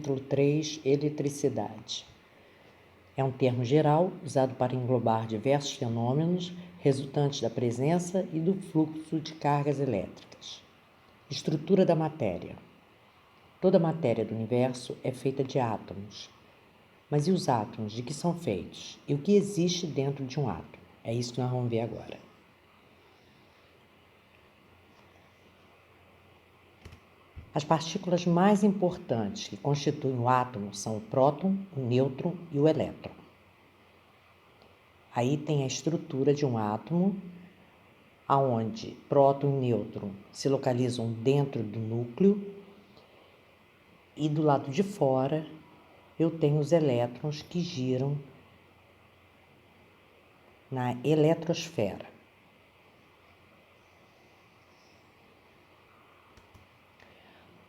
Capítulo 3, Eletricidade. É um termo geral usado para englobar diversos fenômenos resultantes da presença e do fluxo de cargas elétricas. Estrutura da matéria. Toda a matéria do universo é feita de átomos. Mas e os átomos? De que são feitos? E o que existe dentro de um átomo? É isso que nós vamos ver agora. As partículas mais importantes que constituem o átomo são o próton, o nêutron e o elétron. Aí tem a estrutura de um átomo, onde próton e nêutron se localizam dentro do núcleo e do lado de fora eu tenho os elétrons que giram na eletrosfera.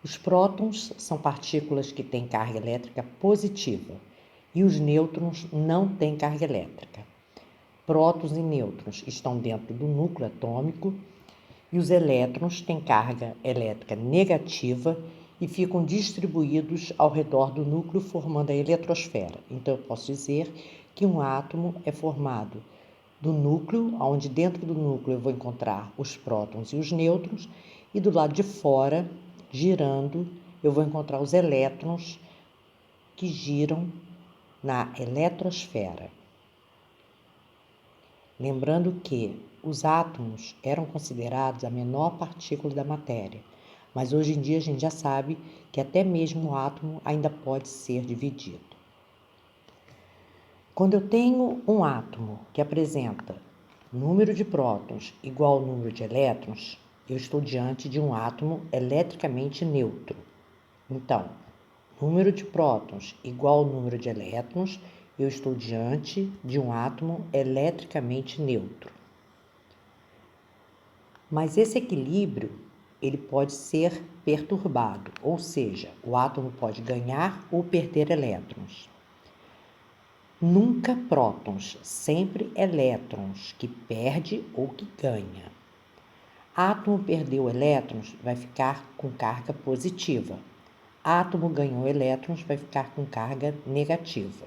Os prótons são partículas que têm carga elétrica positiva e os nêutrons não têm carga elétrica. Prótons e nêutrons estão dentro do núcleo atômico e os elétrons têm carga elétrica negativa e ficam distribuídos ao redor do núcleo formando a eletrosfera. Então eu posso dizer que um átomo é formado do núcleo, onde dentro do núcleo eu vou encontrar os prótons e os nêutrons, e do lado de fora, girando, eu vou encontrar os elétrons que giram na eletrosfera. Lembrando que os átomos eram considerados a menor partícula da matéria, mas hoje em dia a gente já sabe que até mesmo o átomo ainda pode ser dividido. Quando eu tenho um átomo que apresenta número de prótons igual ao número de elétrons, eu estou diante de um átomo eletricamente neutro. Então, número de prótons igual ao número de elétrons, eu estou diante de um átomo eletricamente neutro. Mas esse equilíbrio, ele pode ser perturbado, ou seja, o átomo pode ganhar ou perder elétrons. Nunca prótons, sempre elétrons, que perde ou que ganha. Átomo perdeu elétrons, vai ficar com carga positiva. Átomo ganhou elétrons, vai ficar com carga negativa.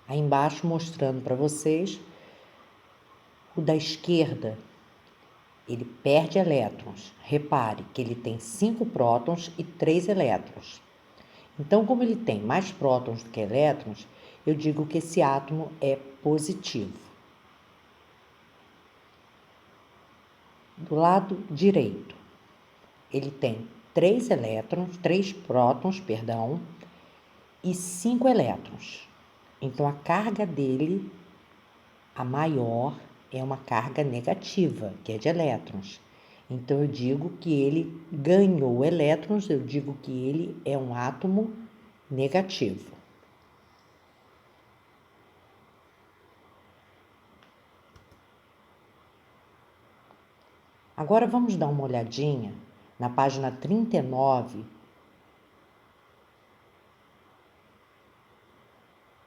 Aí embaixo mostrando para vocês, o da esquerda, ele perde elétrons. Repare que ele tem 5 prótons e 3 elétrons. Então, como ele tem mais prótons do que elétrons, eu digo que esse átomo é positivo. Do lado direito, ele tem 3 prótons, e 5 elétrons. Então, a carga dele, a maior, é uma carga negativa, que é de elétrons. Então, eu digo que ele ganhou elétrons, eu digo que ele é um átomo negativo. Agora vamos dar uma olhadinha na página 39.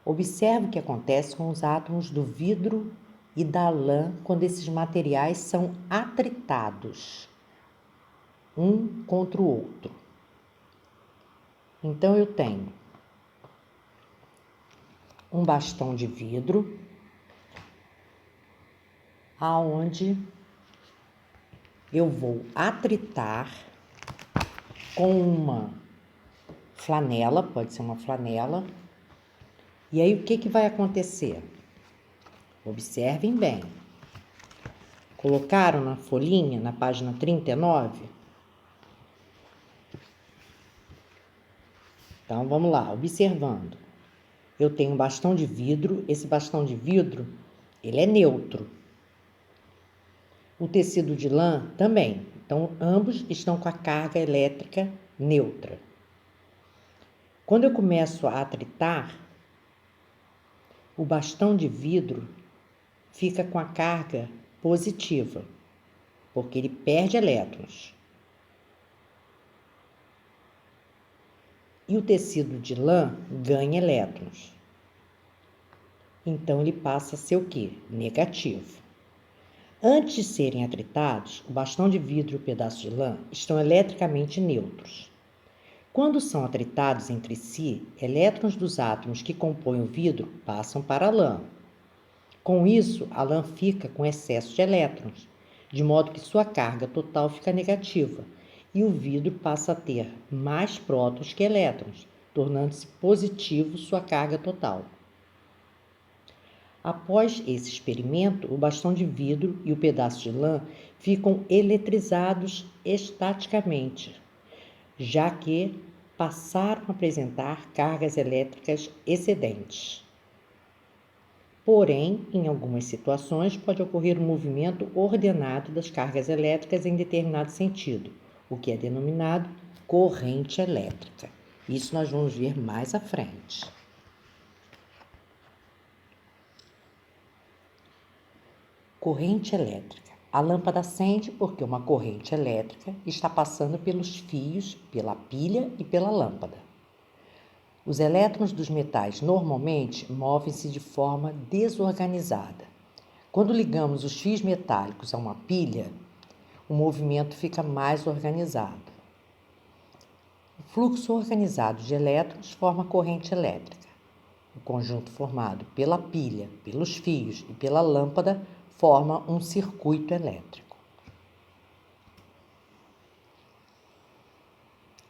Observe o que acontece com os átomos do vidro e da lã quando esses materiais são atritados um contra o outro. Então eu tenho um bastão de vidro aonde eu vou atritar com uma flanela, pode ser uma flanela. E aí o que vai acontecer? Observem bem. Colocaram na folhinha, na página 39? Então vamos lá, observando. Eu tenho um bastão de vidro, esse bastão de vidro, ele é neutro. O tecido de lã também. Então, ambos estão com a carga elétrica neutra. Quando eu começo a atritar, o bastão de vidro fica com a carga positiva, porque ele perde elétrons. E o tecido de lã ganha elétrons. Então, ele passa a ser o quê? Negativo. Antes de serem atritados, o bastão de vidro e o pedaço de lã estão eletricamente neutros. Quando são atritados entre si, elétrons dos átomos que compõem o vidro passam para a lã. Com isso, a lã fica com excesso de elétrons, de modo que sua carga total fica negativa, e o vidro passa a ter mais prótons que elétrons, tornando-se positivo sua carga total. Após esse experimento, o bastão de vidro e o pedaço de lã ficam eletrizados estaticamente, já que passaram a apresentar cargas elétricas excedentes. Porém, em algumas situações, pode ocorrer um movimento ordenado das cargas elétricas em determinado sentido, o que é denominado corrente elétrica. Isso nós vamos ver mais à frente. Corrente elétrica. A lâmpada acende porque uma corrente elétrica está passando pelos fios, pela pilha e pela lâmpada. Os elétrons dos metais normalmente movem-se de forma desorganizada. Quando ligamos os fios metálicos a uma pilha, o movimento fica mais organizado. O fluxo organizado de elétrons forma corrente elétrica. O conjunto formado pela pilha, pelos fios e pela lâmpada forma um circuito elétrico.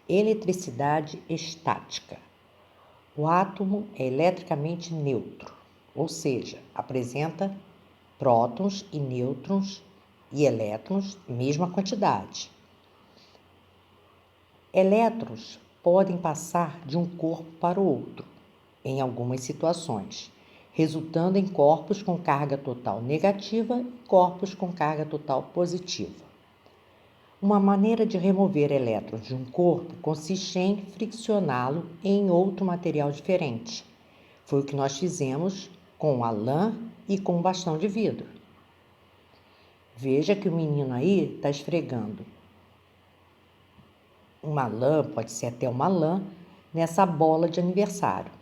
Eletricidade estática. O átomo é eletricamente neutro, ou seja, apresenta prótons e nêutrons e elétrons, mesma quantidade. Elétrons podem passar de um corpo para o outro, em algumas situações, resultando em corpos com carga total negativa e corpos com carga total positiva. Uma maneira de remover elétrons de um corpo consiste em friccioná-lo em outro material diferente. Foi o que nós fizemos com a lã e com o bastão de vidro. Veja que o menino aí está esfregando uma lã, pode ser até uma lã, nessa bola de aniversário.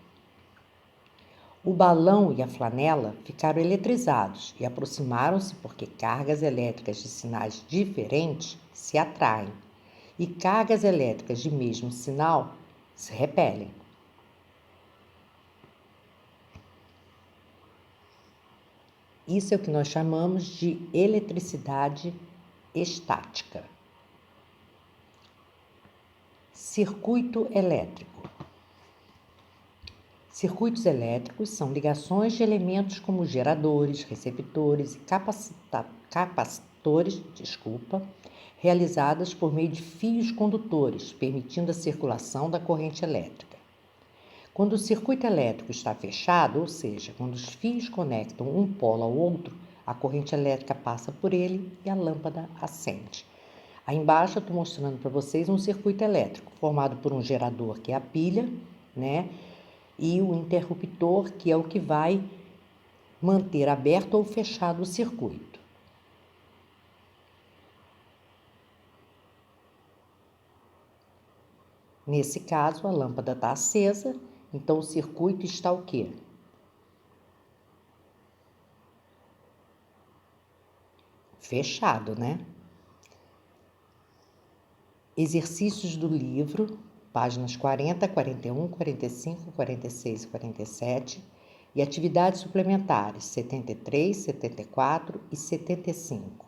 O balão e a flanela ficaram eletrizados e aproximaram-se porque cargas elétricas de sinais diferentes se atraem e cargas elétricas de mesmo sinal se repelem. Isso é o que nós chamamos de eletricidade estática. Circuito elétrico. Circuitos elétricos são ligações de elementos como geradores, receptores e capacitores, realizadas por meio de fios condutores, permitindo a circulação da corrente elétrica. Quando o circuito elétrico está fechado, ou seja, quando os fios conectam um polo ao outro, a corrente elétrica passa por ele e a lâmpada acende. Aí embaixo eu estou mostrando para vocês um circuito elétrico formado por um gerador, que é a pilha, né? E o interruptor, que é o que vai manter aberto ou fechado o circuito. Nesse caso, a lâmpada está acesa, então o circuito está o quê? Fechado, né? Exercícios do livro, páginas 40, 41, 45, 46 e 47, e atividades suplementares 73, 74 e 75.